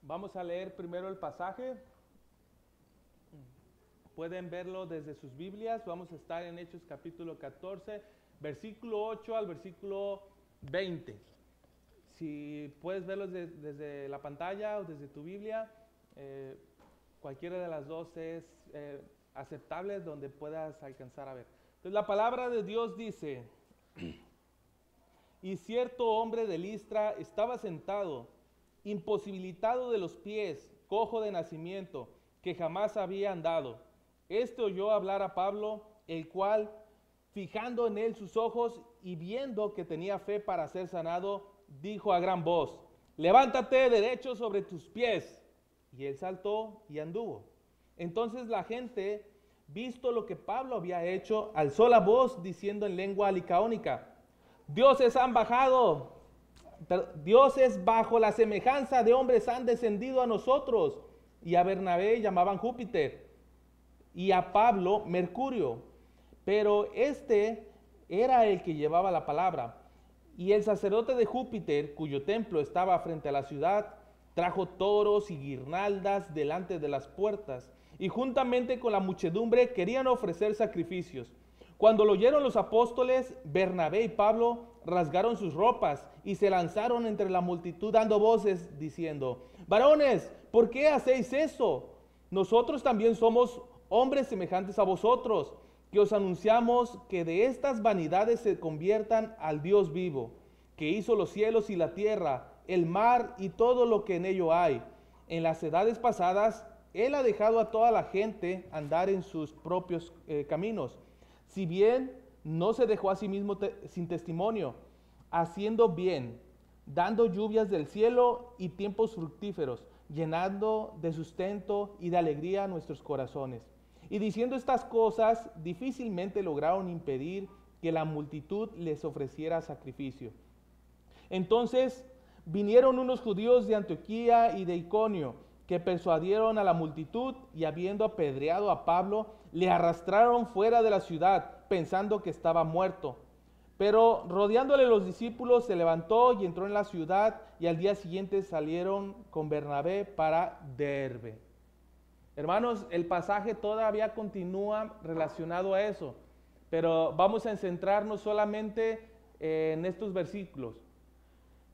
Vamos a leer primero el pasaje. Pueden verlo desde sus Biblias. Vamos a estar en Hechos capítulo 14, versículo 8 al versículo 20. Si puedes verlo desde la pantalla o desde tu Biblia, cualquiera de las dos es aceptable donde puedas alcanzar a ver. Entonces la palabra de Dios dice: y cierto hombre de Listra estaba sentado, imposibilitado de los pies, cojo de nacimiento, que jamás había andado. Este oyó hablar a Pablo, el cual, fijando en él sus ojos y viendo que tenía fe para ser sanado, dijo a gran voz: levántate derecho sobre tus pies. Y él saltó y anduvo. Entonces la gente, visto lo que Pablo había hecho, alzó la voz diciendo en lengua licaónica: dioses han bajado, dioses bajo la semejanza de hombres han descendido a nosotros. Y a Bernabé llamaban Júpiter, y a Pablo Mercurio, pero este era el que llevaba la palabra. Y el sacerdote de Júpiter, cuyo templo estaba frente a la ciudad, trajo toros y guirnaldas delante de las puertas, y juntamente con la muchedumbre querían ofrecer sacrificios. Cuando lo oyeron los apóstoles, Bernabé y Pablo rasgaron sus ropas y se lanzaron entre la multitud dando voces, diciendo: varones, ¿por qué hacéis eso? Nosotros también somos hombres semejantes a vosotros, que os anunciamos que de estas vanidades se conviertan al Dios vivo, que hizo los cielos y la tierra, el mar y todo lo que en ello hay. En las edades pasadas, Él ha dejado a toda la gente andar en sus propios caminos, si bien no se dejó a sí mismo sin testimonio, haciendo bien, dando lluvias del cielo y tiempos fructíferos, llenando de sustento y de alegría a nuestros corazones. Y diciendo estas cosas, difícilmente lograron impedir que la multitud les ofreciera sacrificio. Entonces vinieron unos judíos de Antioquía y de Iconio, que persuadieron a la multitud, y habiendo apedreado a Pablo, le arrastraron fuera de la ciudad, pensando que estaba muerto. Pero rodeándole los discípulos, se levantó y entró en la ciudad, y al día siguiente salieron con Bernabé para Derbe. Hermanos, el pasaje todavía continúa relacionado a eso, pero vamos a centrarnos solamente en estos versículos.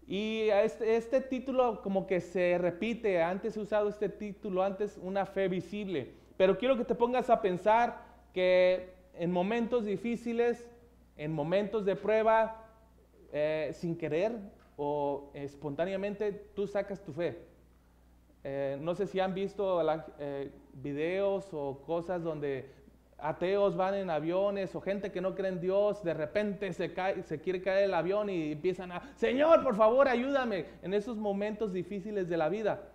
Y este título como que se repite, antes he usado este título, antes una fe visible, pero quiero que te pongas a pensar que en momentos difíciles, en momentos de prueba, sin querer o espontáneamente, tú sacas tu fe. No sé si han visto videos o cosas donde ateos van en aviones o gente que no cree en Dios, de repente se quiere caer el avión y empiezan a: Señor, por favor, ayúdame, en esos momentos difíciles de la vida.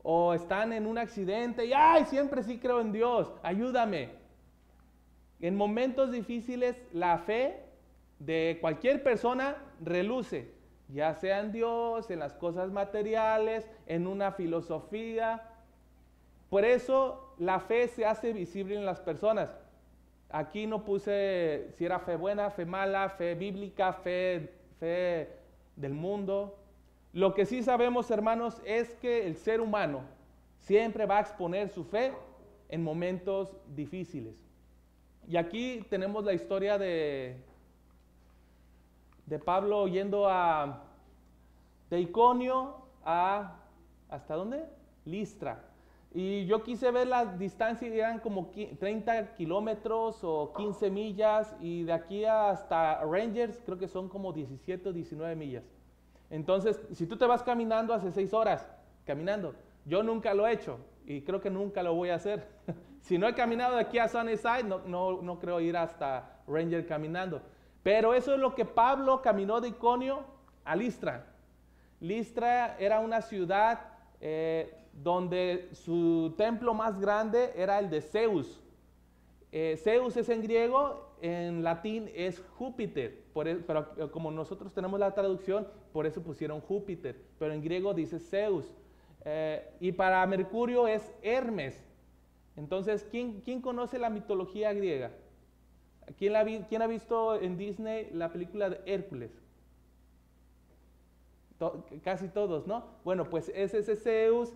O están en un accidente y: ay, siempre sí creo en Dios, ayúdame. En momentos difíciles la fe de cualquier persona reluce, ya sea en Dios, en las cosas materiales, en una filosofía. Por eso la fe se hace visible en las personas. Aquí no puse si era fe buena, fe mala, fe bíblica, fe del mundo. Lo que sí sabemos, hermanos, es que el ser humano siempre va a exponer su fe en momentos difíciles. Y aquí tenemos la historia de Pablo yendo de Iconio ¿hasta dónde? Listra. Y yo quise ver la distancia y eran como 30 kilómetros o 15 millas, y de aquí hasta Rangers creo que son como 17 o 19 millas. Entonces, si tú te vas caminando, hace 6 horas caminando. Yo nunca lo he hecho y creo que nunca lo voy a hacer. Si no he caminado de aquí a Sunnyside, no creo ir hasta Ranger caminando. Pero eso es lo que Pablo caminó de Iconio a Listra. Listra era una ciudad donde su templo más grande era el de Zeus. Zeus es en griego, en latín es Júpiter, pero como nosotros tenemos la traducción, por eso pusieron Júpiter, pero en griego dice Zeus. Y para Mercurio es Hermes. Entonces, ¿quién conoce la mitología griega? ¿Quién ha visto en Disney la película de Hércules? casi todos, ¿no? Bueno, pues es ese Zeus,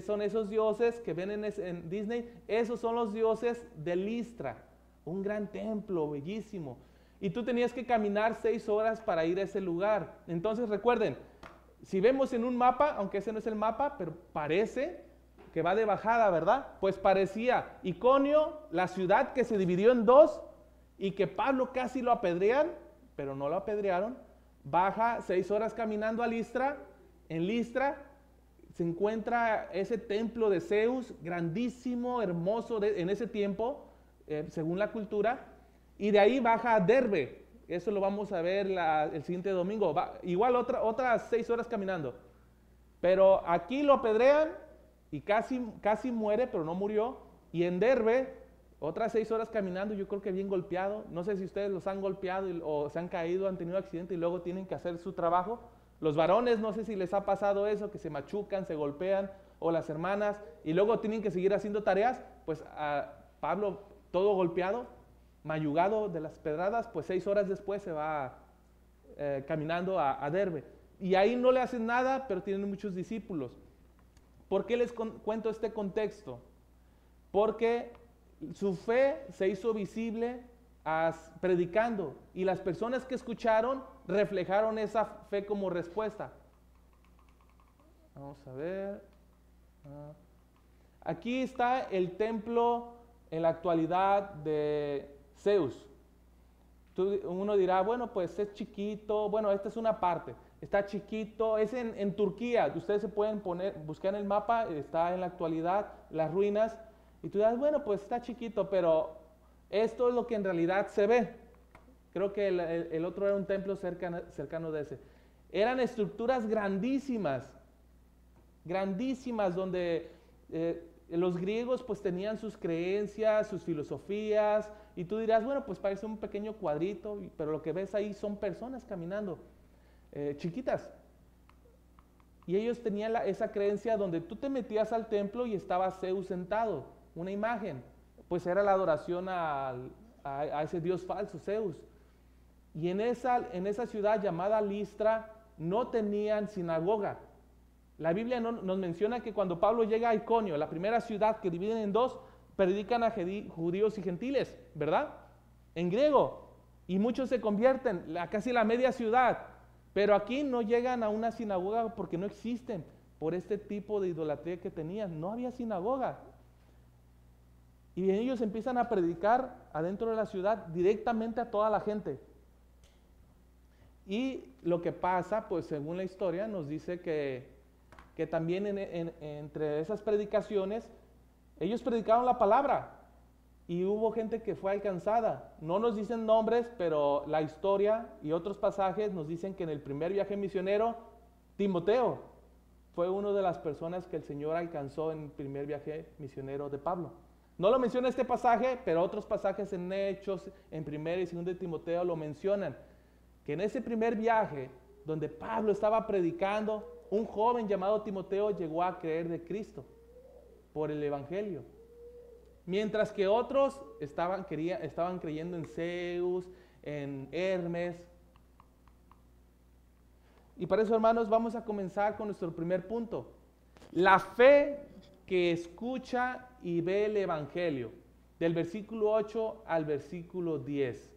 son esos dioses que ven en Disney, esos son los dioses de Listra, un gran templo, bellísimo. Y tú tenías que caminar 6 horas para ir a ese lugar. Entonces recuerden, si vemos en un mapa, aunque ese no es el mapa, pero parece que va de bajada, ¿verdad? Pues parecía Iconio, la ciudad que se dividió en dos y que Pablo casi lo apedrean, pero no lo apedrearon. Baja 6 horas caminando a Listra. En Listra se encuentra ese templo de Zeus, grandísimo, hermoso en ese tiempo, según la cultura. Y de ahí baja a Derbe. Eso lo vamos a ver el siguiente domingo. Igual otras 6 horas caminando. Pero aquí lo apedrean y casi muere, pero no murió. Y en Derbe, otras 6 horas caminando, yo creo que bien golpeado. No sé si ustedes los han golpeado o se han caído, han tenido accidente y luego tienen que hacer su trabajo. Los varones, no sé si les ha pasado eso, que se machucan, se golpean, o las hermanas, y luego tienen que seguir haciendo tareas. Pues a Pablo, todo golpeado, mayugado de las pedradas, pues 6 horas después se va caminando a Derbe. Y ahí no le hacen nada, pero tienen muchos discípulos. ¿Por qué les cuento este contexto? Porque su fe se hizo visible predicando, y las personas que escucharon reflejaron esa fe como respuesta. Vamos a ver. Aquí está el templo en la actualidad de Zeus. Uno dirá, bueno, pues es chiquito. Bueno, esta es una parte. Está chiquito, es en Turquía. Ustedes se pueden buscar en el mapa, está en la actualidad, las ruinas. Y tú dirás, bueno, pues está chiquito, pero esto es lo que en realidad se ve. Creo que el otro era un templo cercano de ese. Eran estructuras grandísimas, donde los griegos pues tenían sus creencias, sus filosofías, y tú dirás, bueno, pues parece un pequeño cuadrito, pero lo que ves ahí son personas caminando, chiquitas. Y ellos tenían esa creencia donde tú te metías al templo y estaba Zeus sentado, una imagen, pues era la adoración a ese dios falso, Zeus. Y en esa ciudad llamada Listra no tenían sinagoga. La Biblia nos menciona que cuando Pablo llega a Iconio, la primera ciudad que dividen en dos, predican a judíos y gentiles, ¿verdad? En griego. Y muchos se convierten, casi la media ciudad. Pero aquí no llegan a una sinagoga porque no existen, por este tipo de idolatría que tenían. No había sinagoga. Y ellos empiezan a predicar adentro de la ciudad directamente a toda la gente. Y lo que pasa, pues según la historia, nos dice que también entre esas predicaciones, ellos predicaron la palabra y hubo gente que fue alcanzada. No nos dicen nombres, pero la historia y otros pasajes nos dicen que en el primer viaje misionero, Timoteo fue una de las personas que el Señor alcanzó en el primer viaje misionero de Pablo. No lo menciona este pasaje, pero otros pasajes en Hechos, en 1 y 2 de Timoteo lo mencionan. Que en ese primer viaje, donde Pablo estaba predicando, un joven llamado Timoteo llegó a creer de Cristo por el Evangelio. Mientras que otros estaban creyendo en Zeus, en Hermes. Y para eso, hermanos, vamos a comenzar con nuestro primer punto. La fe que escucha y ve el Evangelio. Del versículo 8 al versículo 10.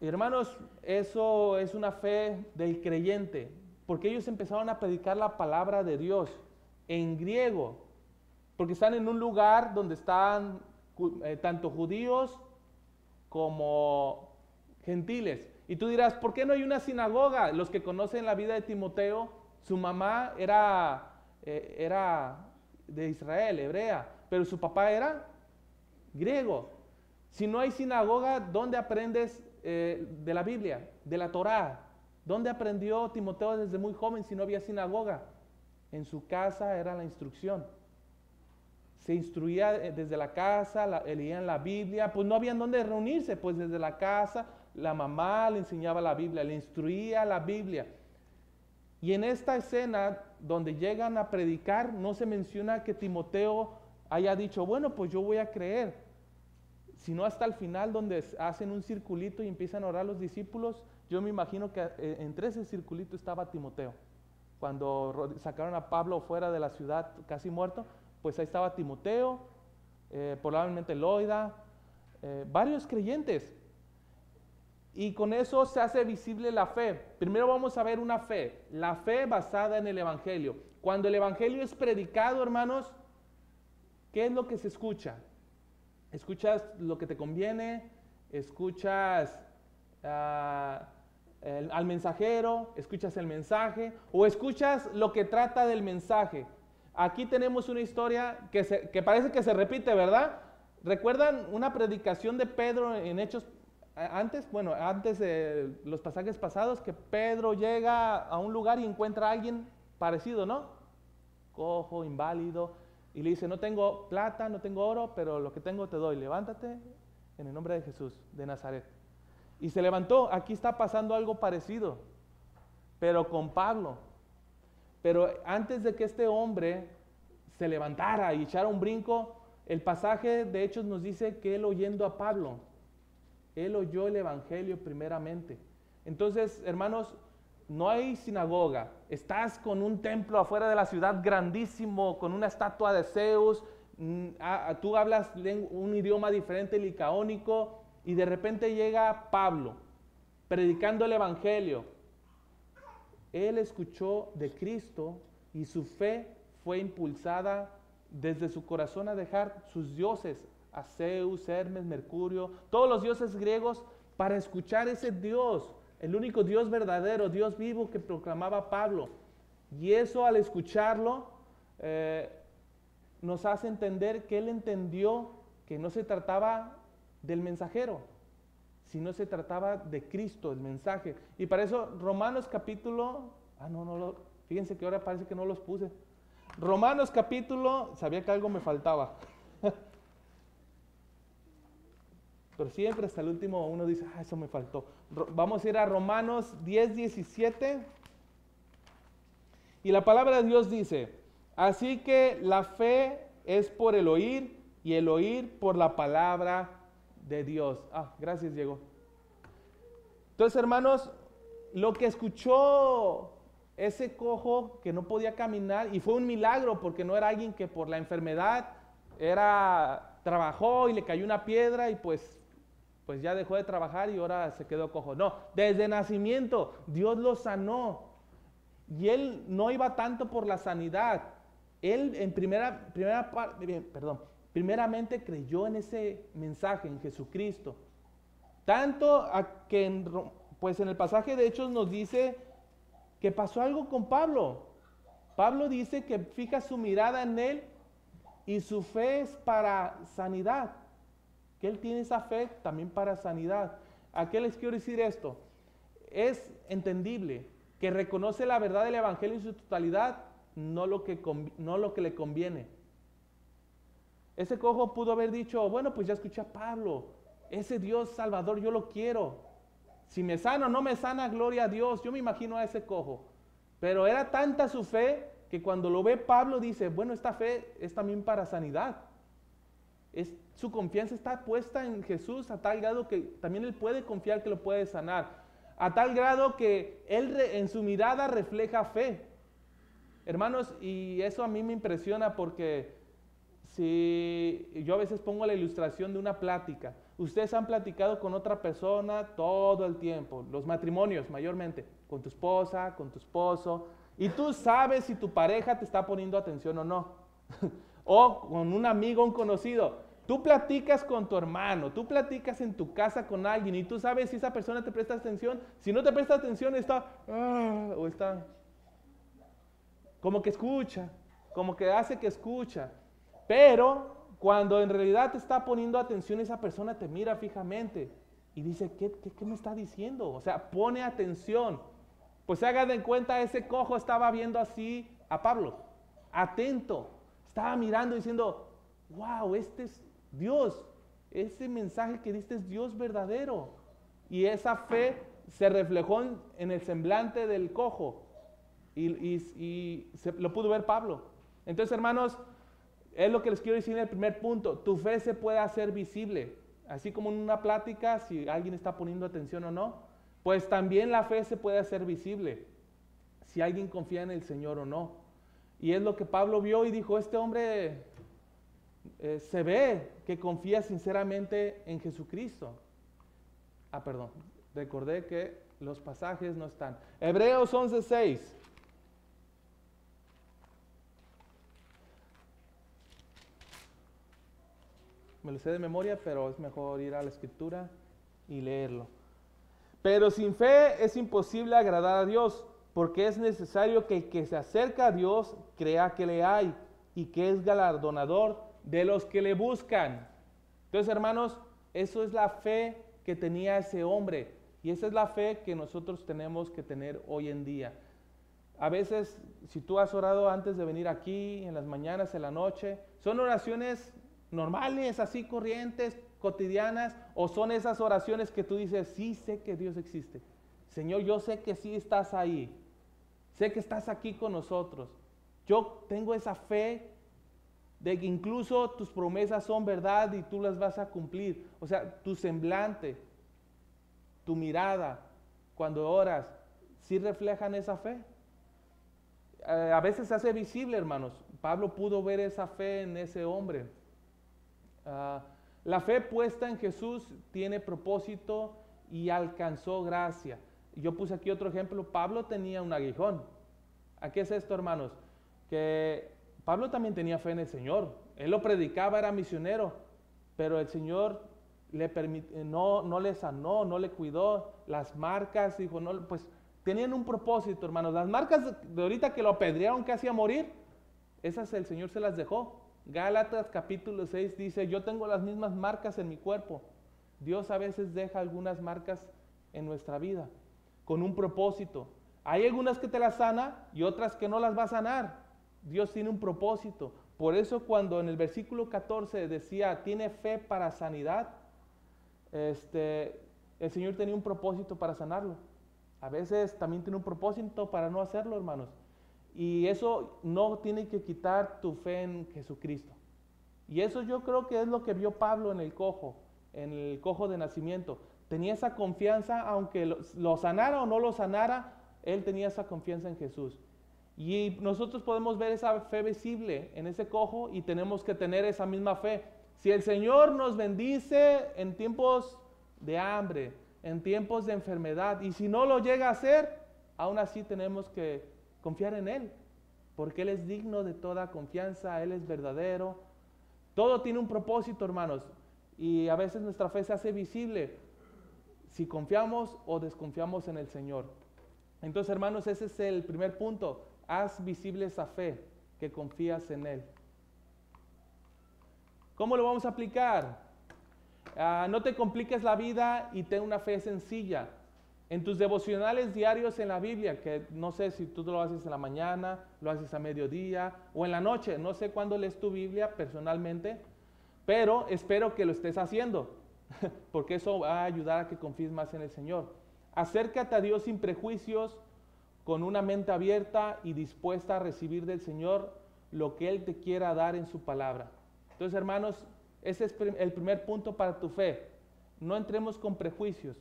Hermanos, eso es una fe del creyente, porque ellos empezaron a predicar la palabra de Dios en griego, porque están en un lugar donde están tanto judíos como gentiles. Y tú dirás, ¿por qué no hay una sinagoga? Los que conocen la vida de Timoteo, su mamá era de Israel, hebrea, pero su papá era griego. Si no hay sinagoga, ¿dónde aprendes de la Biblia, de la Torá? ¿Dónde aprendió Timoteo desde muy joven si no había sinagoga? En su casa era la instrucción. Se instruía desde la casa, leían la Biblia, pues no habían dónde reunirse, pues desde la casa la mamá le enseñaba la Biblia, le instruía la Biblia. Y en esta escena donde llegan a predicar, no se menciona que Timoteo haya dicho, bueno, pues yo voy a creer, sino hasta el final donde hacen un circulito y empiezan a orar los discípulos, Yo me imagino que entre ese circulito estaba Timoteo. Cuando sacaron a Pablo fuera de la ciudad casi muerto, pues ahí estaba Timoteo, probablemente Loida, varios creyentes. Y con eso se hace visible la fe. Primero vamos a ver una fe, la fe basada en el Evangelio. Cuando el Evangelio es predicado, hermanos, ¿qué es lo que se escucha? ¿Escuchas lo que te conviene? ¿Escuchas al mensajero? ¿Escuchas el mensaje? ¿O escuchas lo que trata del mensaje? Aquí tenemos una historia que parece que se repite, ¿verdad? ¿Recuerdan una predicación de Pedro en Hechos antes de los pasajes pasados, que Pedro llega a un lugar y encuentra a alguien parecido, ¿no? Cojo, inválido, y le dice, no tengo plata, no tengo oro, pero lo que tengo te doy, levántate en el nombre de Jesús de Nazaret. Y se levantó. Aquí está pasando algo parecido, pero con Pablo. Pero antes de que este hombre se levantara y echara un brinco, el pasaje de Hechos nos dice que él, oyendo a Pablo, él oyó el Evangelio primeramente. Entonces, hermanos, no hay sinagoga. Estás con un templo afuera de la ciudad grandísimo, con una estatua de Zeus. Tú hablas un idioma diferente, el licaónico, y de repente llega Pablo predicando el Evangelio. Él escuchó de Cristo y su fe fue impulsada desde su corazón a dejar sus dioses, a Zeus, Hermes, Mercurio, todos los dioses griegos, para escuchar ese Dios, el único Dios verdadero, Dios vivo que proclamaba Pablo. Y eso, al escucharlo, nos hace entender que él entendió que no se trataba del mensajero, sino se trataba de Cristo, el mensaje. Y para eso Romanos capítulo, fíjense que ahora parece que no los puse. Romanos capítulo, sabía que algo me faltaba. Pero siempre hasta el último uno dice, eso me faltó. Vamos a ir a Romanos 10, 17. Y la palabra de Dios dice, así que la fe es por el oír y el oír por la palabra de Dios. Gracias, Diego. Entonces, hermanos, lo que escuchó ese cojo que no podía caminar, y fue un milagro porque no era alguien que por la enfermedad trabajó y le cayó una piedra y pues ya dejó de trabajar y ahora se quedó cojo. No, desde nacimiento Dios lo sanó. Y él no iba tanto por la sanidad. Él primeramente creyó en ese mensaje, en Jesucristo. Tanto que en el pasaje de Hechos nos dice que pasó algo con Pablo. Pablo dice que fija su mirada en él y su fe es para sanidad. Que él tiene esa fe también para sanidad. ¿A qué les quiero decir esto? Es entendible que reconoce la verdad del Evangelio en su totalidad, no lo que le conviene. Ese cojo pudo haber dicho, bueno, pues ya escuché a Pablo, ese Dios Salvador yo lo quiero. Si me sana o no me sana, gloria a Dios. Yo me imagino a ese cojo. Pero era tanta su fe que cuando lo ve Pablo dice, bueno, esta fe es también para sanidad. Su confianza está puesta en Jesús a tal grado que también él puede confiar que lo puede sanar. A tal grado que él en su mirada refleja fe. Hermanos, y eso a mí me impresiona porque si yo a veces pongo la ilustración de una plática. Ustedes han platicado con otra persona todo el tiempo, los matrimonios mayormente, con tu esposa, con tu esposo, y tú sabes si tu pareja te está poniendo atención o no. O con un amigo, un conocido. Tú platicas con tu hermano, tú platicas en tu casa con alguien y tú sabes si esa persona te presta atención. Si no te presta atención está como que escucha, como que hace que escucha. Pero cuando en realidad te está poniendo atención, esa persona te mira fijamente y dice, ¿qué me está diciendo? O sea, pone atención. Pues se hagan de cuenta, ese cojo estaba viendo así a Pablo, atento. Estaba mirando diciendo, wow, este es Dios. Ese mensaje que diste es Dios verdadero. Y esa fe se reflejó en el semblante del cojo. Y lo pudo ver Pablo. Entonces, hermanos, es lo que les quiero decir en el primer punto. Tu fe se puede hacer visible. Así como en una plática, si alguien está poniendo atención o no. pues también la fe se puede hacer visible, si alguien confía en el Señor o no. Y es lo que Pablo vio y dijo, este hombre se ve que confía sinceramente en Jesucristo. Perdón, recordé que los pasajes no están. Hebreos 11:6. Me lo sé de memoria, pero es mejor ir a la Escritura y leerlo. Pero sin fe es imposible agradar a Dios, porque es necesario que el que se acerca a Dios crea que le hay y que es galardonador de los que le buscan. Entonces, hermanos, eso es la fe que tenía ese hombre y esa es la fe que nosotros tenemos que tener hoy en día. A veces, si tú has orado antes de venir aquí, en las mañanas, en la noche, son oraciones normales, así corrientes, cotidianas, o son esas oraciones que tú dices, sí sé que Dios existe. Señor, yo sé que sí estás ahí. Sé que estás aquí con nosotros. Yo tengo esa fe de que incluso tus promesas son verdad y tú las vas a cumplir. O sea, tu semblante, tu mirada, cuando oras, ¿sí reflejan esa fe? A veces se hace visible, hermanos. Pablo pudo ver esa fe en ese hombre. La fe puesta en Jesús tiene propósito y alcanzó gracia. Yo puse aquí otro ejemplo. Pablo tenía un aguijón. ¿A qué es esto, hermanos? Que Pablo también tenía fe en el Señor. Él lo predicaba, era misionero, pero el Señor no le sanó, no le cuidó. Las marcas, dijo, no, pues tenían un propósito, hermanos. Las marcas de ahorita que lo apedrearon casi a morir, esas el Señor se las dejó. Gálatas capítulo 6 dice, yo tengo las mismas marcas en mi cuerpo. Dios a veces deja algunas marcas en nuestra vida con un propósito. Hay algunas que te las sana y otras que no las va a sanar. Dios tiene un propósito. Por eso cuando en el versículo 14 decía, tiene fe para sanidad, el Señor tenía un propósito para sanarlo. A veces también tiene un propósito para no hacerlo, hermanos. Y eso no tiene que quitar tu fe en Jesucristo. Y eso yo creo que es lo que vio Pablo en el cojo de nacimiento. Tenía esa confianza, aunque lo sanara o no lo sanara, él tenía esa confianza en Jesús. Y nosotros podemos ver esa fe visible en ese cojo y tenemos que tener esa misma fe. Si el Señor nos bendice en tiempos de hambre, en tiempos de enfermedad, y si no lo llega a hacer, aún así tenemos que confiar en Él, porque Él es digno de toda confianza, Él es verdadero. Todo tiene un propósito, hermanos, y a veces nuestra fe se hace visible si confiamos o desconfiamos en el Señor. Entonces, hermanos, ese es el primer punto. Haz visible esa fe, que confías en Él. ¿Cómo lo vamos a aplicar? No te compliques la vida y ten una fe sencilla. En tus devocionales diarios en la Biblia, que no sé si tú lo haces en la mañana, lo haces a mediodía o en la noche, no sé cuándo lees tu Biblia personalmente, pero espero que lo estés haciendo, porque eso va a ayudar a que confíes más en el Señor. Acércate a Dios sin prejuicios, con una mente abierta y dispuesta a recibir del Señor lo que Él te quiera dar en su palabra. Entonces, hermanos, ese es el primer punto para tu fe. No entremos con prejuicios.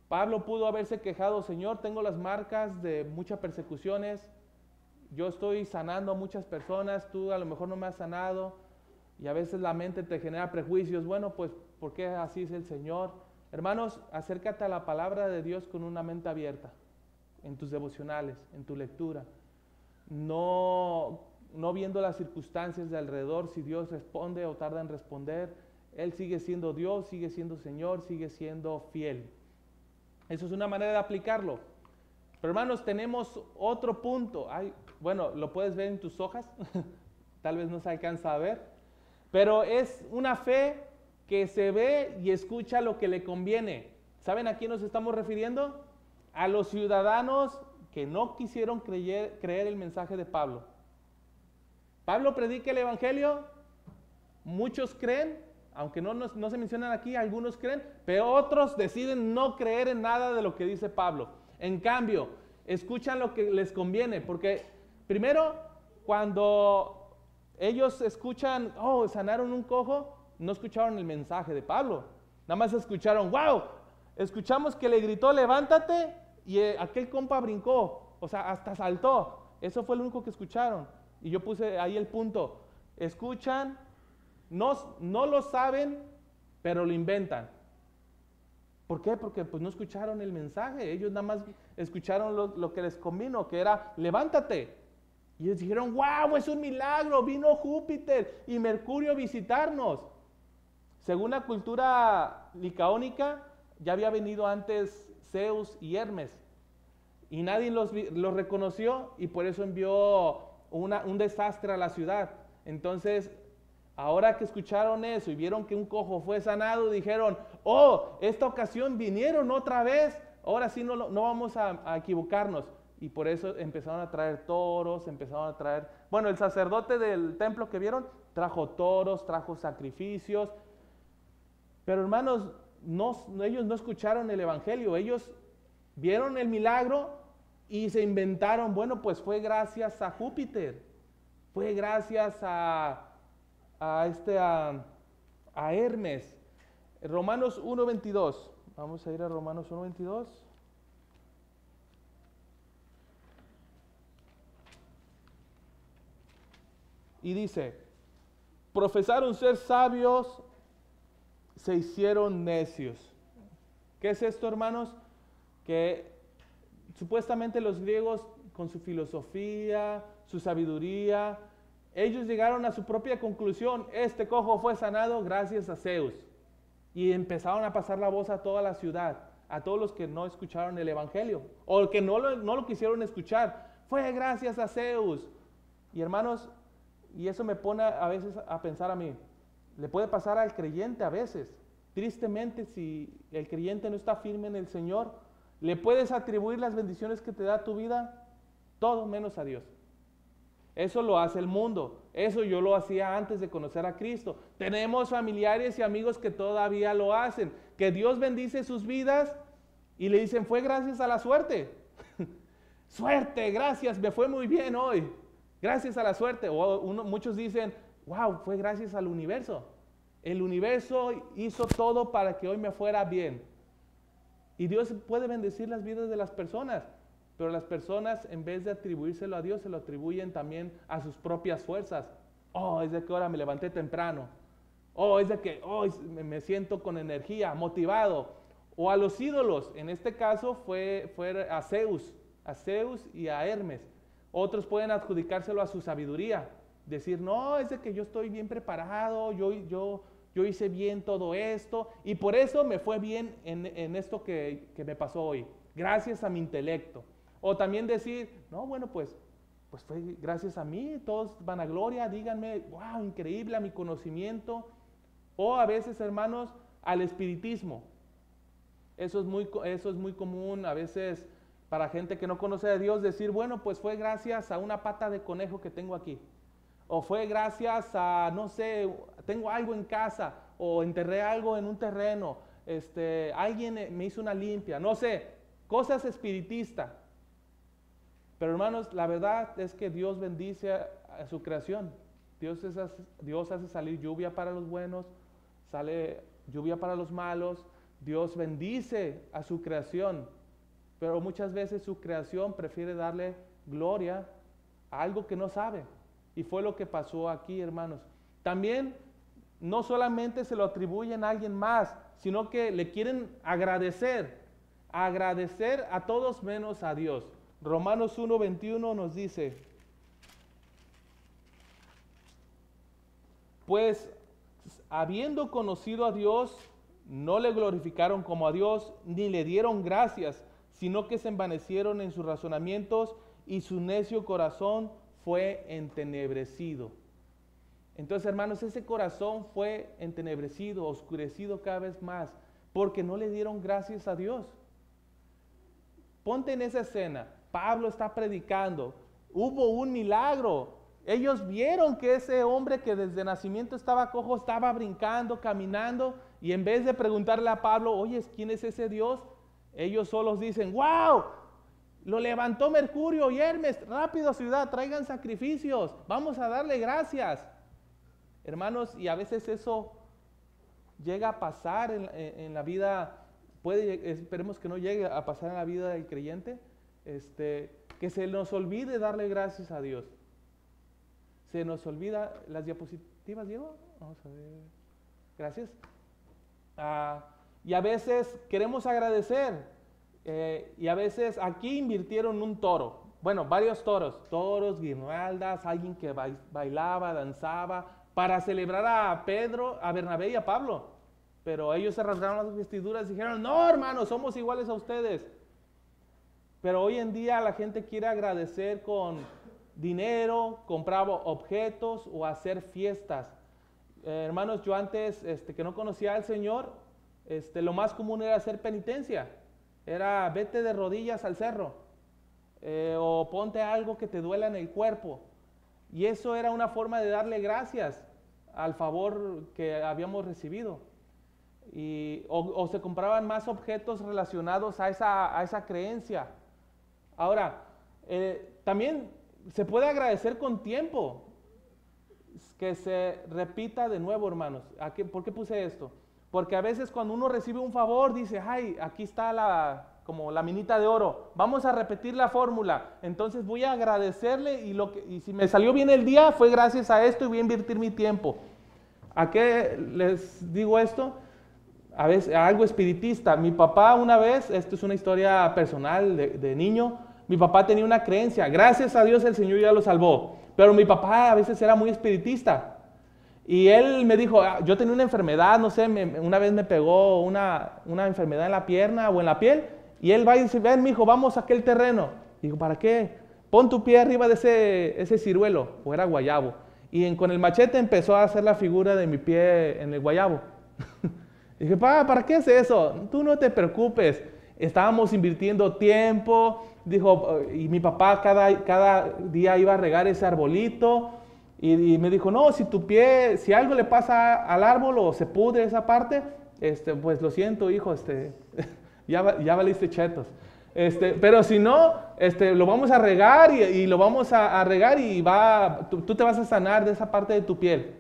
Pablo pudo haberse quejado, Señor, tengo las marcas de muchas persecuciones, yo estoy sanando a muchas personas, tú a lo mejor no me has sanado, y a veces la mente te genera prejuicios. Bueno, pues, ¿por qué así es el Señor? Hermanos, acércate a la palabra de Dios con una mente abierta, en tus devocionales, en tu lectura. No viendo las circunstancias de alrededor, si Dios responde o tarda en responder. Él sigue siendo Dios, sigue siendo Señor, sigue siendo fiel. Eso es una manera de aplicarlo. Pero hermanos, tenemos otro punto. Bueno, lo puedes ver en tus hojas, tal vez no se alcanza a ver, pero es una fe que se ve y escucha lo que le conviene. ¿Saben a quién nos estamos refiriendo? A los ciudadanos que no quisieron creer el mensaje de Pablo. Pablo predica el Evangelio, muchos creen, aunque no se mencionan aquí, algunos creen, pero otros deciden no creer en nada de lo que dice Pablo. En cambio, escuchan lo que les conviene, porque primero, cuando ellos escuchan, sanaron un cojo, no escucharon el mensaje de Pablo, nada más escucharon, wow, escuchamos que le gritó, levántate, y aquel compa brincó, o sea, hasta saltó. Eso fue lo único que escucharon. Y yo puse ahí el punto. Escuchan, no lo saben, pero lo inventan. ¿Por qué? Porque pues no escucharon el mensaje. Ellos nada más escucharon lo que les convino, que era, levántate. Y ellos dijeron, wow, es un milagro, vino Júpiter y Mercurio a visitarnos. Según la cultura licaónica, ya había venido antes Zeus y Hermes. Y nadie los reconoció y por eso envió un desastre a la ciudad. Entonces, ahora que escucharon eso y vieron que un cojo fue sanado, dijeron, oh, esta ocasión vinieron otra vez, ahora sí no vamos a equivocarnos. Y por eso empezaron a traer toros, empezaron a traer, bueno, el sacerdote del templo que vieron, trajo toros, trajo sacrificios. Pero hermanos, ellos no escucharon el evangelio, ellos vieron el milagro y se inventaron, bueno, pues fue gracias a Júpiter, fue gracias a Hermes. Romanos 1:22, vamos a ir a Romanos 1:22. Y dice, profesaron ser sabios, se hicieron necios. ¿Qué es esto, hermanos? Que supuestamente los griegos, con su filosofía, su sabiduría, ellos llegaron a su propia conclusión. Este cojo fue sanado gracias a Zeus. Y empezaron a pasar la voz a toda la ciudad, a todos los que no escucharon el evangelio, o que no lo quisieron escuchar. Fue gracias a Zeus. Y hermanos, y eso me pone a veces a pensar a mí, le puede pasar al creyente a veces. Tristemente, si el creyente no está firme en el Señor, le puedes atribuir las bendiciones que te da tu vida, todo menos a Dios. Eso lo hace el mundo. Eso yo lo hacía antes de conocer a Cristo. Tenemos familiares y amigos que todavía lo hacen, que Dios bendice sus vidas y le dicen, fue gracias a la suerte. Suerte, gracias, me fue muy bien hoy. Gracias a la suerte. Muchos dicen, wow, fue gracias al universo. El universo hizo todo para que hoy me fuera bien. Y Dios puede bendecir las vidas de las personas, pero las personas, en vez de atribuírselo a Dios, se lo atribuyen también a sus propias fuerzas. Oh, es de que ahora me levanté temprano. Oh, es de que hoy me siento con energía, motivado. O a los ídolos. En este caso fue a Zeus y a Hermes. Otros pueden adjudicárselo a su sabiduría. Decir, no, es de que yo estoy bien preparado, yo hice bien todo esto y por eso me fue bien en esto que me pasó hoy, gracias a mi intelecto. O también decir, no, bueno, pues fue gracias a mí, todos vanagloria, díganme, wow, increíble a mi conocimiento. O a veces, hermanos, al espiritismo. Eso es muy común a veces para gente que no conoce a Dios, decir, bueno, pues fue gracias a una pata de conejo que tengo aquí. O fue gracias a, no sé, tengo algo en casa, o enterré algo en un terreno, alguien me hizo una limpia, no sé, cosas espiritistas. Pero hermanos, la verdad es que Dios bendice a su creación. Dios hace salir lluvia para los buenos, sale lluvia para los malos. Dios bendice a su creación, pero muchas veces su creación prefiere darle gloria a algo que no sabe. Y fue lo que pasó aquí, hermanos. También no solamente se lo atribuyen a alguien más, sino que le quieren agradecer a todos menos a Dios. Romanos 1:21 nos dice, pues habiendo conocido a Dios, no le glorificaron como a Dios, ni le dieron gracias, sino que se envanecieron en sus razonamientos y su necio corazón fue entenebrecido. Entonces, hermanos, ese corazón fue entenebrecido, oscurecido cada vez más, porque no le dieron gracias a Dios. Ponte en esa escena. Pablo está predicando. Hubo un milagro. Ellos vieron que ese hombre que desde nacimiento estaba cojo, estaba brincando, caminando, y en vez de preguntarle a Pablo, oye, ¿quién es ese Dios? Ellos solos dicen, wow, lo levantó Mercurio y Hermes, rápido ciudad, traigan sacrificios, vamos a darle gracias. Hermanos, y a veces eso llega a pasar en la vida esperemos que no llegue a pasar en la vida del creyente, que se nos olvide darle gracias a Dios. Se nos olvida las diapositivas, Diego. Vamos a ver. Gracias. Y a veces queremos agradecer. Y a veces aquí invirtieron un toro. Bueno, varios toros, guirnaldas, alguien que bailaba, danzaba, para celebrar a Pedro, a Bernabé y a Pablo. Pero ellos se rasgaron las vestiduras y dijeron, no, hermanos, somos iguales a ustedes. Pero hoy en día la gente quiere agradecer con dinero, comprar objetos o hacer fiestas. Hermanos, yo antes que no conocía al Señor, lo más común era hacer penitencia. Era vete de rodillas al cerro, o ponte algo que te duela en el cuerpo. Y eso era una forma de darle gracias al favor que habíamos recibido. O se compraban más objetos relacionados a esa creencia. Ahora, también se puede agradecer con tiempo. Que se repita de nuevo, hermanos. ¿Por qué puse esto? Porque a veces cuando uno recibe un favor, dice, ay, aquí está como la minita de oro. Vamos a repetir la fórmula. Entonces voy a agradecerle y si me salió bien el día, fue gracias a esto y voy a invertir mi tiempo. ¿A qué les digo esto? A veces, algo espiritista. Mi papá una vez, esto es una historia personal de niño, mi papá tenía una creencia. Gracias a Dios el Señor ya lo salvó. Pero mi papá a veces era muy espiritista. Y él me dijo, yo tenía una enfermedad, no sé, una vez me pegó una enfermedad en la pierna o en la piel, y él va y dice, ven, mijo, vamos a aquel terreno. Digo, ¿para qué? Pon tu pie arriba de ese ciruelo, o era guayabo. Y con el machete empezó a hacer la figura de mi pie en el guayabo. Dije, ¿para qué hace eso? Tú no te preocupes. Estábamos invirtiendo tiempo, dijo, y mi papá cada día iba a regar ese arbolito. Y me dijo, no, si algo le pasa al árbol o se pudre esa parte, pues lo siento, hijo, ya valiste chetos. Pero si no, lo vamos a regar y lo vamos a regar y tú te vas a sanar de esa parte de tu piel.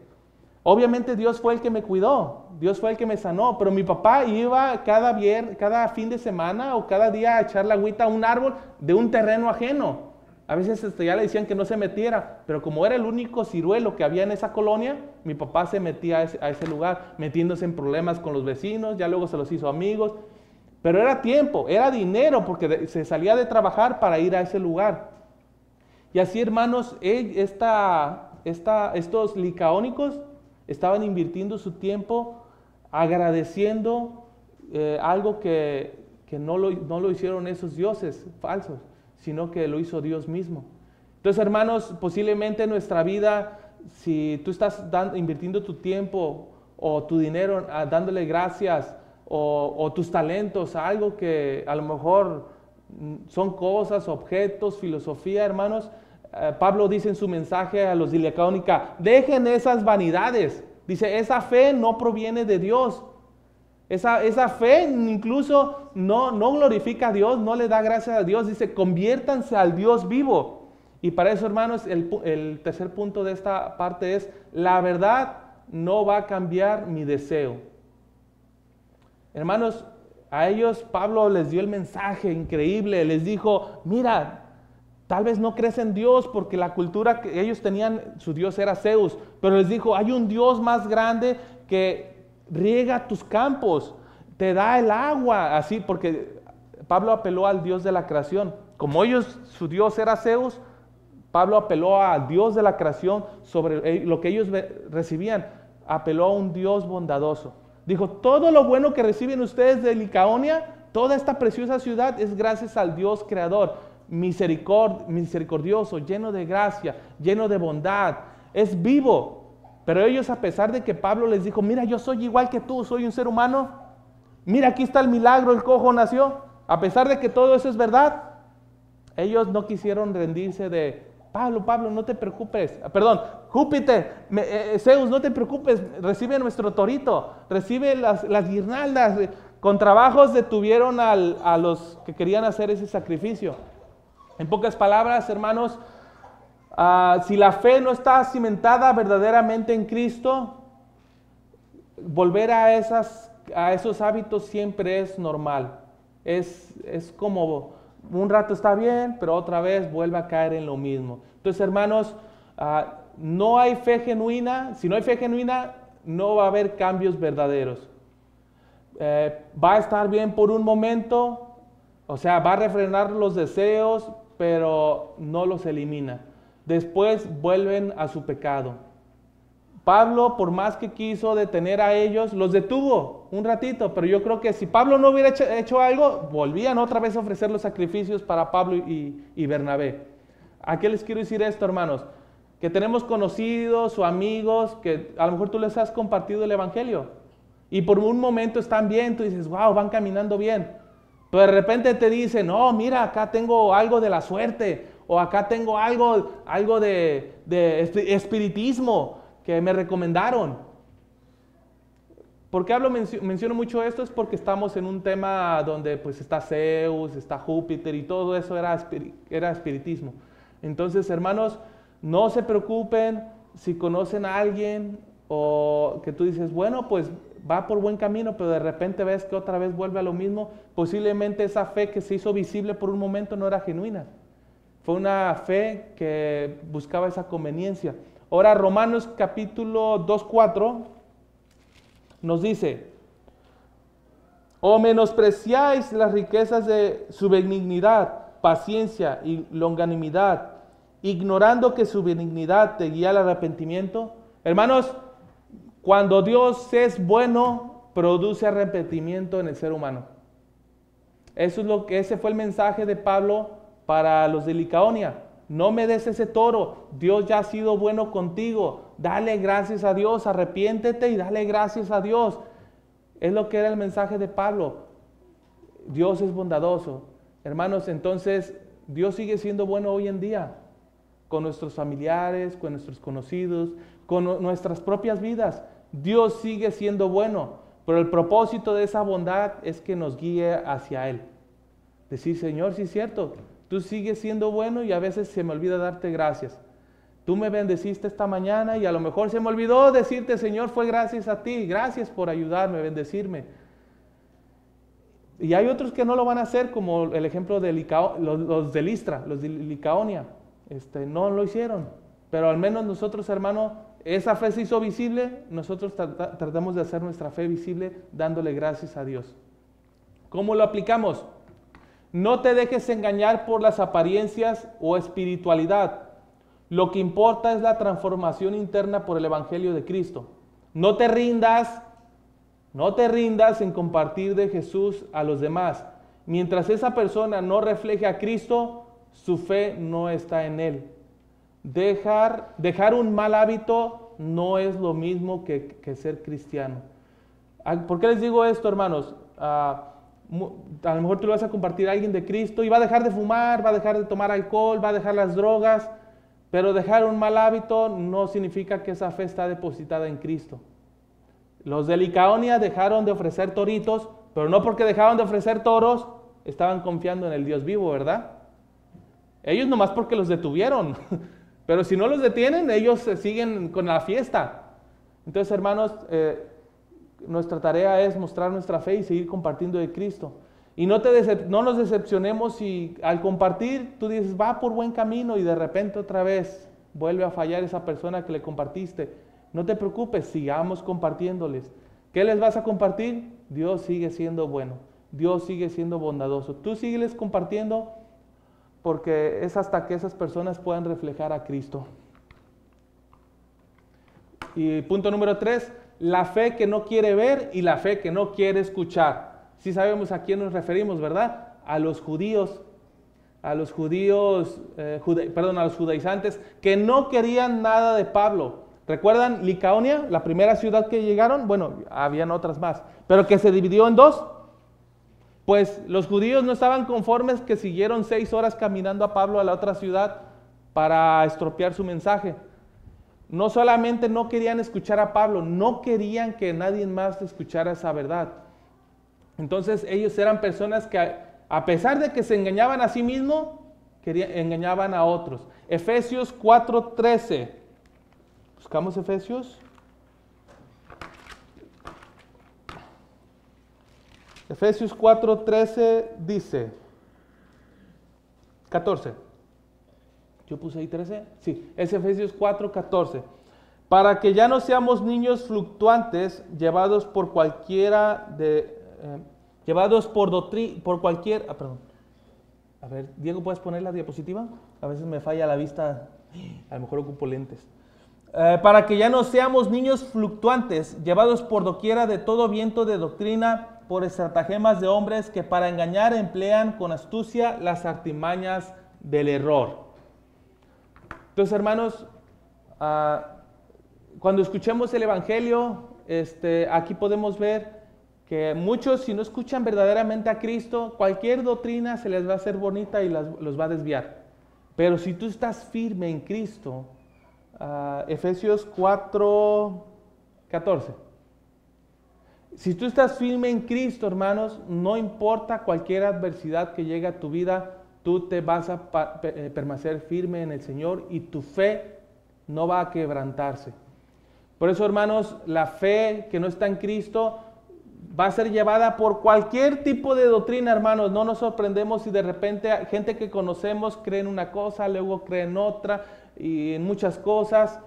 Obviamente Dios fue el que me cuidó, Dios fue el que me sanó, pero mi papá iba cada fin de semana o cada día a echar la agüita a un árbol de un terreno ajeno. A veces ya le decían que no se metiera, pero como era el único ciruelo que había en esa colonia, mi papá se metía a ese lugar, metiéndose en problemas con los vecinos, ya luego se los hizo amigos. Pero era tiempo, era dinero, porque se salía de trabajar para ir a ese lugar. Y así, hermanos, estos licaónicos estaban invirtiendo su tiempo agradeciendo algo que no lo hicieron esos dioses falsos, sino que lo hizo Dios mismo. Entonces, hermanos, posiblemente en nuestra vida, si tú estás invirtiendo tu tiempo o tu dinero dándole gracias o tus talentos a algo que a lo mejor son cosas, objetos, filosofía, hermanos, Pablo dice en su mensaje a los de Licaónica, dejen esas vanidades. Dice, esa fe no proviene de Dios. Esa fe incluso no glorifica a Dios, no le da gracias a Dios. Dice, conviértanse al Dios vivo. Y para eso, hermanos, el tercer punto de esta parte es, la verdad no va a cambiar mi deseo. Hermanos, a ellos Pablo les dio el mensaje increíble, les dijo, mira, tal vez no crees en Dios porque la cultura que ellos tenían, su Dios era Zeus, pero les dijo, hay un Dios más grande que riega tus campos, te da el agua, así, porque Pablo apeló al Dios de la creación. Como su Dios era Zeus, Pablo apeló al Dios de la creación sobre lo que ellos recibían, apeló a un Dios bondadoso. Dijo, todo lo bueno que reciben ustedes de Licaonia, toda esta preciosa ciudad es gracias al Dios creador, misericordioso, lleno de gracia, lleno de bondad, es vivo. Pero ellos, a pesar de que Pablo les dijo, mira, yo soy igual que tú, soy un ser humano, mira, aquí está el milagro, el cojo nació, a pesar de que todo eso es verdad, ellos no quisieron rendirse de, Pablo, no te preocupes, perdón, Júpiter, Zeus, no te preocupes, recibe nuestro torito, recibe las guirnaldas. Con trabajos detuvieron a los que querían hacer ese sacrificio. En pocas palabras, hermanos, si la fe no está cimentada verdaderamente en Cristo, volver a a esos hábitos siempre es normal. Es como un rato está bien, pero otra vez vuelve a caer en lo mismo. Entonces, hermanos, no hay fe genuina. Si no hay fe genuina, no va a haber cambios verdaderos. Va a estar bien por un momento, o sea, va a refrenar los deseos, pero no los elimina. Después vuelven a su pecado. Pablo, por más que quiso detener a ellos, los detuvo un ratito, pero yo creo que si Pablo no hubiera hecho algo, volvían otra vez a ofrecer los sacrificios para Pablo y Bernabé. ¿A qué les quiero decir esto, hermanos? Que tenemos conocidos o amigos que a lo mejor tú les has compartido el evangelio y por un momento están bien, tú dices, wow, van caminando bien, pero de repente te dicen, no, mira, acá tengo algo de la suerte, o acá tengo algo de espiritismo que me recomendaron. ¿Por qué menciono mucho esto? Es porque estamos en un tema donde pues está Zeus, está Júpiter y todo eso era espiritismo. Entonces, hermanos, no se preocupen si conocen a alguien o que tú dices, bueno, pues va por buen camino, pero de repente ves que otra vez vuelve a lo mismo. Posiblemente esa fe que se hizo visible por un momento no era genuina. Fue una fe que buscaba esa conveniencia. Ahora Romanos capítulo 2:4 nos dice, o menospreciáis las riquezas de su benignidad, paciencia y longanimidad, ignorando que su benignidad te guía al arrepentimiento. Hermanos, cuando Dios es bueno, produce arrepentimiento en el ser humano. Ese fue el mensaje de Pablo para los de Licaonia. No me des ese toro, Dios ya ha sido bueno contigo, dale gracias a Dios, arrepiéntete y dale gracias a Dios. Es lo que era el mensaje de Pablo. Dios es bondadoso. Hermanos, entonces Dios sigue siendo bueno hoy en día, con nuestros familiares, con nuestros conocidos, con nuestras propias vidas. Dios sigue siendo bueno, pero el propósito de esa bondad es que nos guíe hacia Él. Decir, Señor, sí es cierto, tú sigues siendo bueno y a veces se me olvida darte gracias. Tú me bendeciste esta mañana y a lo mejor se me olvidó decirte, Señor, fue gracias a ti, gracias por ayudarme, bendecirme. Y hay otros que no lo van a hacer, como el ejemplo de los de Listra, los de Licaonia, no lo hicieron. Pero al menos nosotros, hermano, esa fe se hizo visible, nosotros tratamos de hacer nuestra fe visible dándole gracias a Dios. ¿Cómo lo aplicamos? No te dejes engañar por las apariencias o espiritualidad. Lo que importa es la transformación interna por el Evangelio de Cristo. No te rindas en compartir de Jesús a los demás. Mientras esa persona no refleje a Cristo, su fe no está en Él. Dejar un mal hábito no es lo mismo que ser cristiano. ¿Por qué les digo esto, hermanos? A lo mejor tú lo vas a compartir a alguien de Cristo y va a dejar de fumar, va a dejar de tomar alcohol, va a dejar las drogas, pero dejar un mal hábito no significa que esa fe está depositada en Cristo. Los de Licaonia dejaron de ofrecer toritos, pero no porque dejaron de ofrecer toros, estaban confiando en el Dios vivo, ¿verdad? Ellos nomás porque los detuvieron, pero si no los detienen, ellos siguen con la fiesta. Entonces, hermanos, nuestra tarea es mostrar nuestra fe y seguir compartiendo de Cristo. Y no nos decepcionemos si al compartir tú dices, va por buen camino y de repente otra vez vuelve a fallar esa persona que le compartiste. No te preocupes, sigamos compartiéndoles. ¿Qué les vas a compartir? Dios sigue siendo bueno, Dios sigue siendo bondadoso. Tú sígueles compartiendo porque es hasta que esas personas puedan reflejar a Cristo. Y punto número 3, la fe que no quiere ver y la fe que no quiere escuchar. Sí sabemos a quién nos referimos, ¿verdad? A los judíos, a los judaizantes que no querían nada de Pablo. ¿Recuerdan Licaonia, la primera ciudad que llegaron? Bueno, habían otras más, pero que se dividió en dos. Pues los judíos no estaban conformes que siguieron 6 horas caminando a Pablo a la otra ciudad para estropear su mensaje. No solamente no querían escuchar a Pablo, no querían que nadie más escuchara esa verdad. Entonces ellos eran personas que a pesar de que se engañaban a sí mismos, engañaban a otros. Efesios 4:13. Buscamos Efesios. Efesios 4:13 dice, 14. ¿Yo puse ahí 13? Sí, es Efesios 4:14. Para que ya no seamos niños fluctuantes, llevados por cualquiera de... llevados por cualquier... perdón. A ver, Diego, ¿puedes poner la diapositiva? A veces me falla la vista, a lo mejor ocupo lentes. Para que ya no seamos niños fluctuantes, llevados por doquiera de todo viento de doctrina, por estratagemas de hombres que para engañar emplean con astucia las artimañas del error. Entonces, hermanos, cuando escuchemos el Evangelio, aquí podemos ver que muchos, si no escuchan verdaderamente a Cristo, cualquier doctrina se les va a hacer bonita y los va a desviar. Pero si tú estás firme en Cristo, Efesios 4:14. Si tú estás firme en Cristo, hermanos, no importa cualquier adversidad que llegue a tu vida, tú te vas a permanecer firme en el Señor y tu fe no va a quebrantarse. Por eso, hermanos, la fe que no está en Cristo va a ser llevada por cualquier tipo de doctrina, hermanos. No nos sorprendemos si de repente gente que conocemos cree en una cosa, luego cree en otra y en muchas cosas.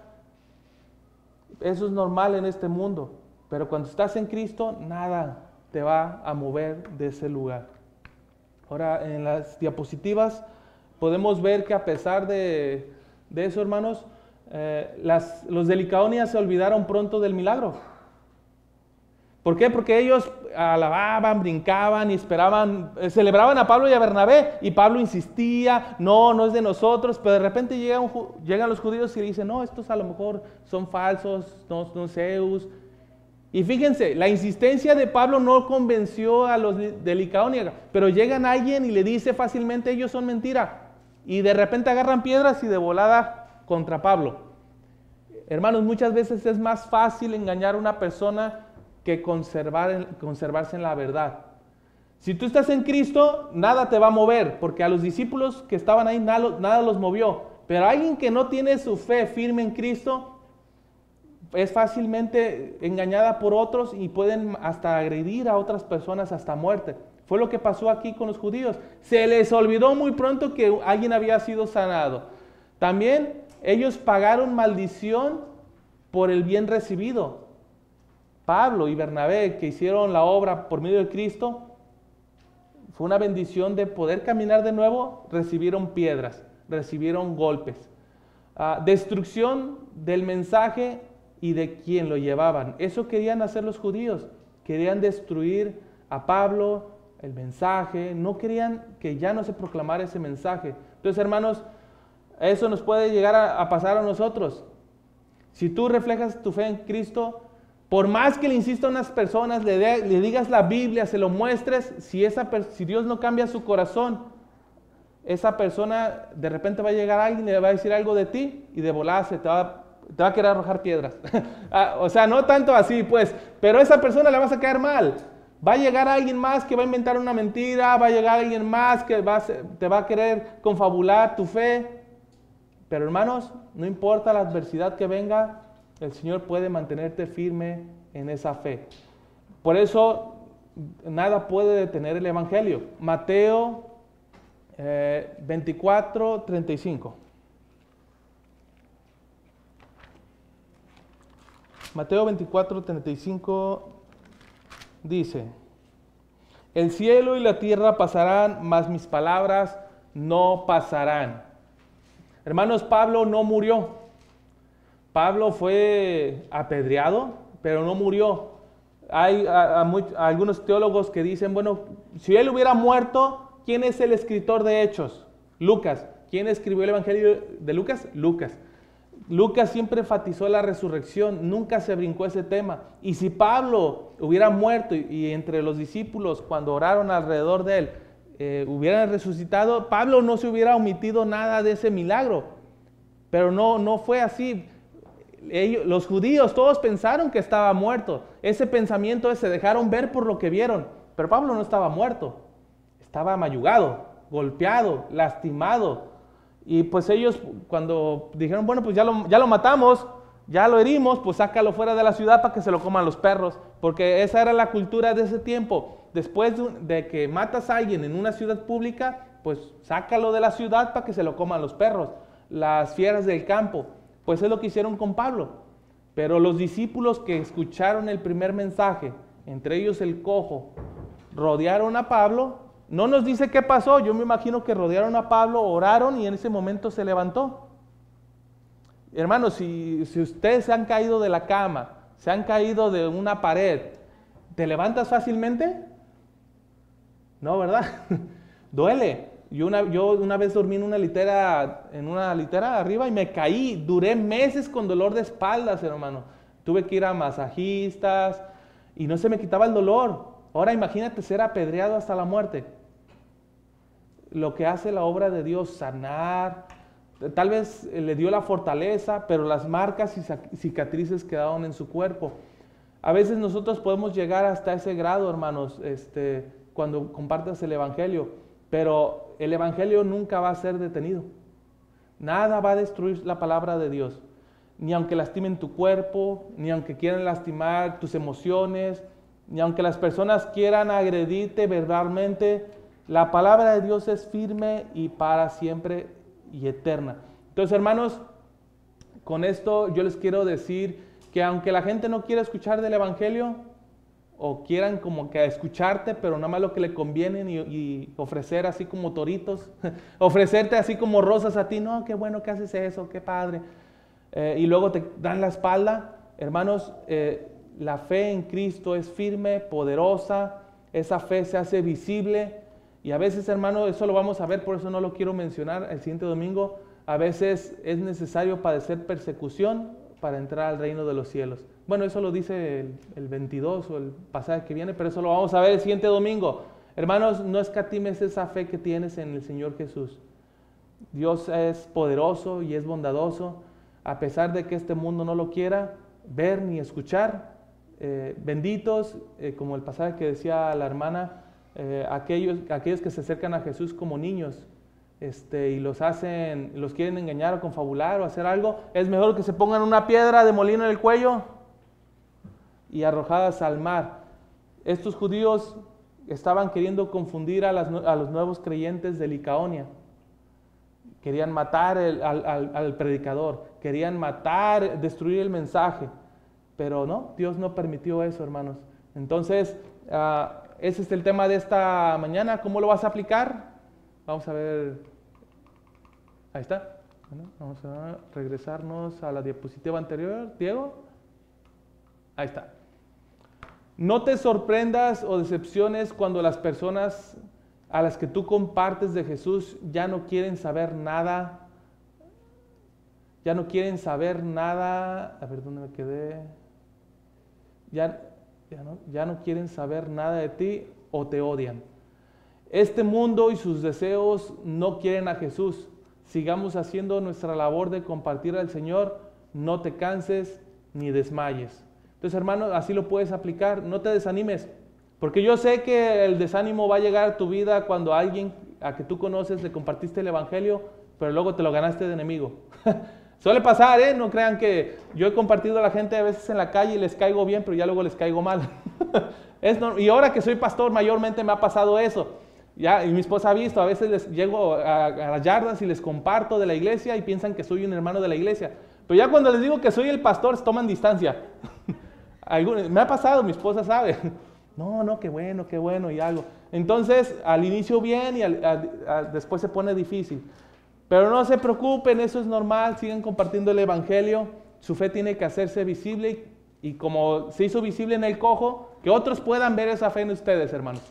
Eso es normal en este mundo. Pero cuando estás en Cristo, nada te va a mover de ese lugar. Ahora, en las diapositivas podemos ver que a pesar de eso, hermanos, los de Licaonia se olvidaron pronto del milagro. ¿Por qué? Porque ellos alababan, brincaban y esperaban, celebraban a Pablo y a Bernabé, y Pablo insistía, no es de nosotros, pero de repente llegan los judíos y le dicen, no, estos a lo mejor son falsos, no Zeus. Y fíjense, la insistencia de Pablo no convenció a los de Licaonia, pero llegan alguien y le dice fácilmente, ellos son mentira, y de repente agarran piedras y de volada contra Pablo. Hermanos, muchas veces es más fácil engañar a una persona que conservarse en la verdad. Si tú estás en Cristo, nada te va a mover, porque a los discípulos que estaban ahí nada los movió. Pero alguien que no tiene su fe firme en Cristo es fácilmente engañada por otros y pueden hasta agredir a otras personas hasta muerte. Fue lo que pasó aquí con los judíos. Se les olvidó muy pronto que alguien había sido sanado. También ellos pagaron maldición por el bien recibido. Pablo y Bernabé, que hicieron la obra por medio de Cristo, fue una bendición de poder caminar de nuevo. Recibieron piedras, recibieron golpes, destrucción del mensaje y de quien lo llevaban. Eso querían hacer los judíos, querían destruir a Pablo, el mensaje, no querían que ya no se proclamara ese mensaje. Entonces, hermanos, eso nos puede llegar a pasar a nosotros. Si tú reflejas tu fe en Cristo, por más que le insista a unas personas, le digas la Biblia, se lo muestres, si Dios no cambia su corazón, esa persona de repente va a llegar a alguien y le va a decir algo de ti y de volada te va a querer arrojar piedras. O sea, no tanto así pues, pero a esa persona le vas a caer mal. Va a llegar alguien más que va a inventar una mentira, va a llegar alguien más que te va a querer confabular tu fe. Pero hermanos, no importa la adversidad que venga, el Señor puede mantenerte firme en esa fe. Por eso, nada puede detener el Evangelio. Mateo 24:35. Mateo 24:35 dice, el cielo y la tierra pasarán, mas mis palabras no pasarán. Hermanos, Pablo no murió. Pablo fue apedreado, pero no murió. Hay algunos teólogos que dicen, bueno, si él hubiera muerto, ¿quién es el escritor de Hechos? Lucas. ¿Quién escribió el Evangelio de Lucas? Lucas. Lucas siempre enfatizó la resurrección, nunca se brincó ese tema. Y si Pablo hubiera muerto y entre los discípulos, cuando oraron alrededor de él, hubieran resucitado, Pablo no se hubiera omitido nada de ese milagro. Pero no fue así. Los judíos todos pensaron que estaba muerto. Ese pensamiento se dejaron ver por lo que vieron. Pero Pablo no estaba muerto. Estaba mayugado, golpeado, lastimado. Y pues ellos cuando dijeron, bueno, pues ya lo matamos, ya lo herimos, pues sácalo fuera de la ciudad para que se lo coman los perros. Porque esa era la cultura de ese tiempo. después de que matas a alguien en una ciudad pública, pues sácalo de la ciudad para que se lo coman los perros, las fieras del campo. Pues es lo que hicieron con Pablo. Pero los discípulos que escucharon el primer mensaje, entre ellos el cojo, rodearon a Pablo. No nos dice qué pasó, yo me imagino que rodearon a Pablo, oraron y en ese momento se levantó. Hermanos, si ustedes se han caído de la cama, se han caído de una pared, ¿te levantas fácilmente? No, ¿verdad? Duele. Yo una vez dormí en una litera arriba y me caí. Duré meses con dolor de espaldas, hermano. Tuve que ir a masajistas y no se me quitaba el dolor. Ahora imagínate ser apedreado hasta la muerte. Lo que hace la obra de Dios, sanar. Tal vez le dio la fortaleza, pero las marcas y cicatrices quedaron en su cuerpo. A veces nosotros podemos llegar hasta ese grado, hermanos, cuando compartas el Evangelio, pero el Evangelio nunca va a ser detenido. Nada va a destruir la palabra de Dios, ni aunque lastimen tu cuerpo, ni aunque quieran lastimar tus emociones, ni aunque las personas quieran agredirte verbalmente. La palabra de Dios es firme y para siempre y eterna. Entonces, hermanos, con esto yo les quiero decir que aunque la gente no quiera escuchar del Evangelio, o quieran como que escucharte, pero nada más lo que le conviene y ofrecer así como toritos, ofrecerte así como rosas a ti, no, qué bueno que haces eso, qué padre, y luego te dan la espalda. Hermanos, la fe en Cristo es firme, poderosa, esa fe se hace visible. Y a veces, hermano, eso lo vamos a ver, por eso no lo quiero mencionar el siguiente domingo. A veces es necesario padecer persecución para entrar al reino de los cielos. Bueno, eso lo dice el 22 o el pasaje que viene, pero eso lo vamos a ver el siguiente domingo. Hermanos, no escatimes esa fe que tienes en el Señor Jesús. Dios es poderoso y es bondadoso, a pesar de que este mundo no lo quiera ver ni escuchar. Benditos, como el pasaje que decía la hermana, aquellos que se acercan a Jesús como niños y los quieren engañar o confabular o hacer algo. Es mejor que se pongan una piedra de molino en el cuello y arrojadas al mar. Estos judíos estaban queriendo confundir a los nuevos creyentes de Licaonia. Querían matar al predicador, querían matar, destruir el mensaje, pero no, Dios no permitió eso, hermanos. Entonces, ese es el tema de esta mañana. ¿Cómo lo vas a aplicar? Vamos a ver. Ahí está. Bueno, vamos a regresarnos a la diapositiva anterior. Diego. Ahí está. No te sorprendas o decepciones cuando las personas a las que tú compartes de Jesús ya no quieren saber nada. Ya no quieren saber nada. A ver, ¿dónde me quedé? Ya no quieren saber nada de ti o te odian. Este mundo y sus deseos no quieren a Jesús. Sigamos haciendo nuestra labor de compartir al Señor. No te canses ni desmayes. Entonces, hermano, así lo puedes aplicar. No te desanimes, porque yo sé que el desánimo va a llegar a tu vida cuando a alguien a que tú conoces le compartiste el Evangelio, pero luego te lo ganaste de enemigo. Suele pasar, no crean que yo he compartido a la gente a veces en la calle y les caigo bien, pero ya luego les caigo mal. Y ahora que soy pastor, mayormente me ha pasado eso. Ya, y mi esposa ha visto, a veces les llego a las yardas y les comparto de la iglesia y piensan que soy un hermano de la iglesia. Pero ya cuando les digo que soy el pastor, se toman distancia. Me ha pasado, mi esposa sabe. No, qué bueno y algo. Entonces, al inicio bien y después se pone difícil. Pero no se preocupen, eso es normal, sigan compartiendo el Evangelio. Su fe tiene que hacerse visible y como se hizo visible en el cojo, que otros puedan ver esa fe en ustedes, hermanos.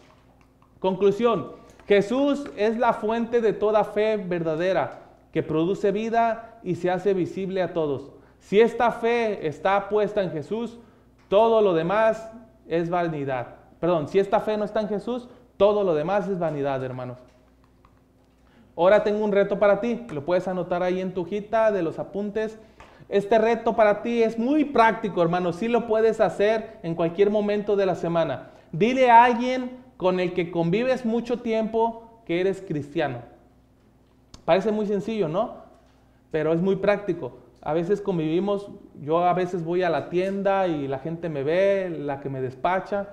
Conclusión, Jesús es la fuente de toda fe verdadera que produce vida y se hace visible a todos. Si esta fe está puesta en Jesús, todo lo demás es vanidad. Perdón, si esta fe no está en Jesús, todo lo demás es vanidad, hermanos. Ahora tengo un reto para ti, lo puedes anotar ahí en tu hojita de los apuntes. Este reto para ti es muy práctico, hermano, sí lo puedes hacer en cualquier momento de la semana. Dile a alguien con el que convives mucho tiempo que eres cristiano. Parece muy sencillo, ¿no? Pero es muy práctico. A veces convivimos, yo a veces voy a la tienda y la gente me ve, la que me despacha,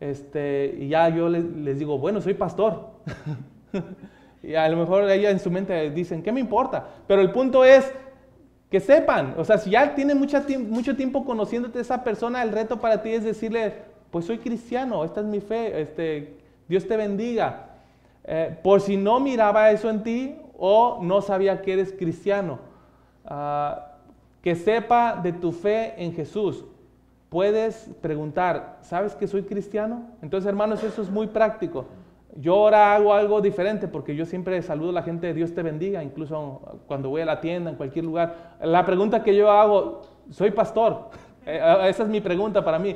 y ya yo les digo, bueno, soy pastor. Y a lo mejor ella en su mente dicen, ¿qué me importa? Pero el punto es que sepan, o sea, si ya tienen mucho tiempo conociéndote esa persona, el reto para ti es decirle, pues soy cristiano, esta es mi fe, Dios te bendiga. Por si no miraba eso en ti o no sabía que eres cristiano, que sepa de tu fe en Jesús. Puedes preguntar, ¿sabes que soy cristiano? Entonces, hermanos, eso es muy práctico. Yo ahora hago algo diferente porque yo siempre saludo a la gente, Dios te bendiga, incluso cuando voy a la tienda, en cualquier lugar. La pregunta que yo hago, soy pastor. Esa es mi pregunta para mí.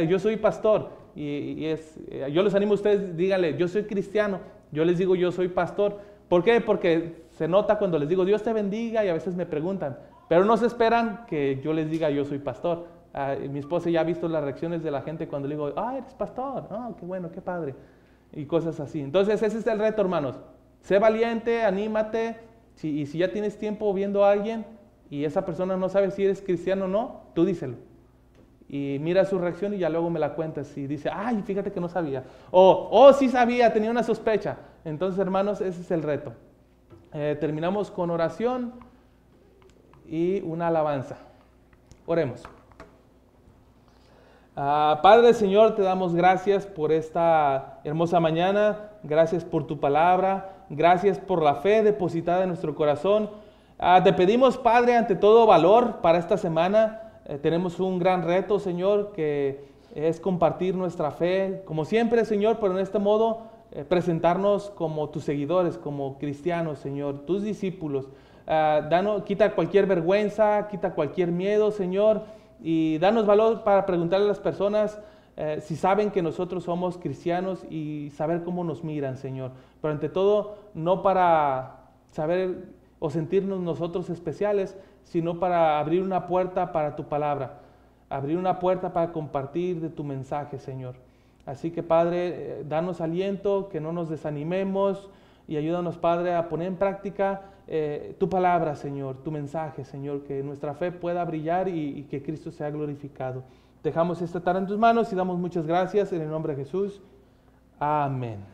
Yo soy pastor yo les animo a ustedes, díganle, yo soy cristiano. Yo les digo, yo soy pastor. ¿Por qué? Porque se nota cuando les digo, Dios te bendiga, y a veces me preguntan, pero no se esperan que yo les diga, yo soy pastor. Mi esposa ya ha visto las reacciones de la gente cuando le digo, eres pastor, qué bueno, qué padre, y cosas así. Entonces ese es el reto, hermanos. Sé valiente, anímate, y si ya tienes tiempo viendo a alguien y esa persona no sabe si eres cristiano o no, tú díselo. Y mira su reacción y ya luego me la cuentas y dice, ay, fíjate que no sabía. O sí sabía, tenía una sospecha. Entonces, hermanos, ese es el reto. Terminamos con oración y una alabanza. Oremos. Padre, Señor, te damos gracias por esta hermosa mañana. Gracias por tu palabra. Gracias por la fe depositada en nuestro corazón. Te pedimos, Padre, ante todo valor para esta semana. Tenemos un gran reto, Señor, que es compartir nuestra fe, como siempre, Señor, pero en este modo presentarnos como tus seguidores, como cristianos, Señor, tus discípulos. Quita cualquier vergüenza, quita cualquier miedo, Señor, y danos valor para preguntarle a las personas si saben que nosotros somos cristianos y saber cómo nos miran, Señor. Pero ante todo, no para saber o sentirnos nosotros especiales, sino para abrir una puerta para tu palabra, abrir una puerta para compartir de tu mensaje, Señor. Así que, Padre, danos aliento, que no nos desanimemos y ayúdanos, Padre, a poner en práctica tu palabra, Señor, tu mensaje, Señor, que nuestra fe pueda brillar y que Cristo sea glorificado. Dejamos esta tarde en tus manos y damos muchas gracias en el nombre de Jesús. Amén.